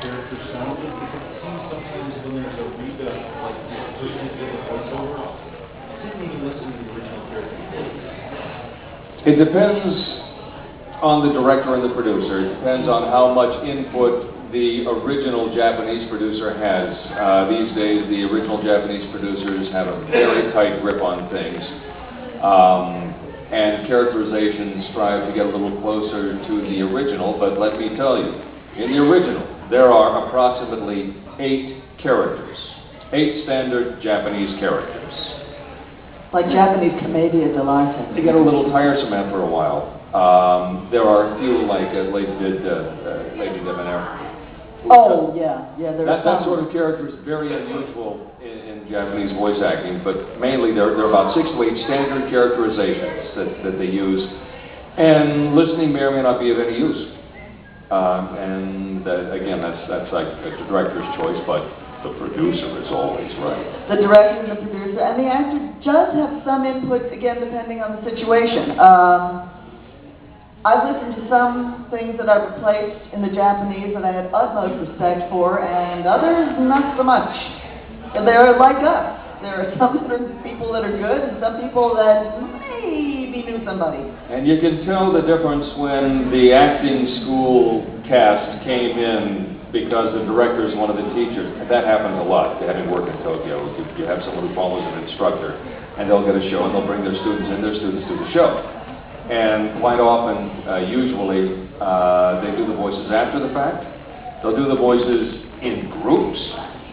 character sounded? Because it seems sometimes when there's a redub, like pushing to get the voiceover, I didn't even listen to the original character. It depends on the director and the producer. It depends on how much input the original Japanese producer has. These days, the original Japanese producers have a very tight grip on things. And characterizations strive to get a little closer to the original, but let me tell you, in the original, there are approximately 8 characters. 8 standard Japanese characters. Like Japanese commedia dell'arte. They get a little tiresome after a while. There are a few like Lady Debonair. Oh, yeah, there's that sort of character is very unusual in Japanese voice acting, but mainly there are about 6 to 8 standard characterizations that they use, and listening may or may not be of any use. Again, that's like the director's choice, but the producer is always right. The director and the producer, and the actor does have some input, again, depending on the situation. I've listened to some things that I've replaced in the Japanese that I had utmost respect for, and others not so much. They're like us. There are some people that are good, and some people that maybe knew somebody. And you can tell the difference when the acting school cast came in because the director is one of the teachers. And that happens a lot. Having worked in Tokyo, you have someone who follows an instructor, and they'll get a show, and they'll bring their students in, their students do the show. And quite often, usually, they do the voices after the fact. They'll do the voices in groups,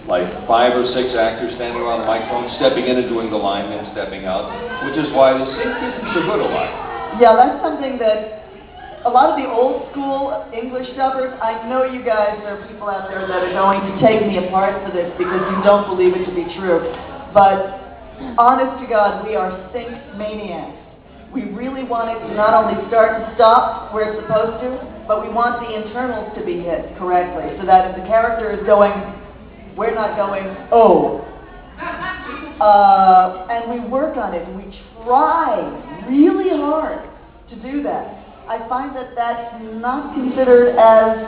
like 5 or 6 actors standing around the microphone, stepping in and doing the line, then stepping out, which is why the sync isn't so good a lot. Yeah, that's something that a lot of the old school English dubbers, I know you guys, there are people out there that are going to take me apart for this because you don't believe it to be true. But honest to God, we are sync maniacs. We really want it to not only start and stop where it's supposed to, but we want the internals to be hit correctly, so that if the character is going, we're not going, oh. And we work on it, and we try really hard to do that. I find that that's not considered as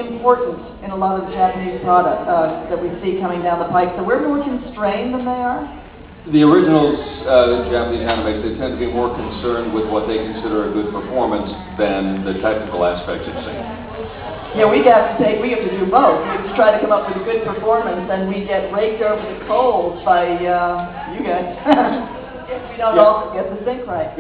important in a lot of the Japanese products that we see coming down the pike, so we're more constrained than they are. The originals, Japanese animes, they tend to be more concerned with what they consider a good performance than the technical aspects of singing. Yeah, we have to do both. We have to try to come up with a good performance, and we get raked over the coals by you guys. If we don't also get the sync right.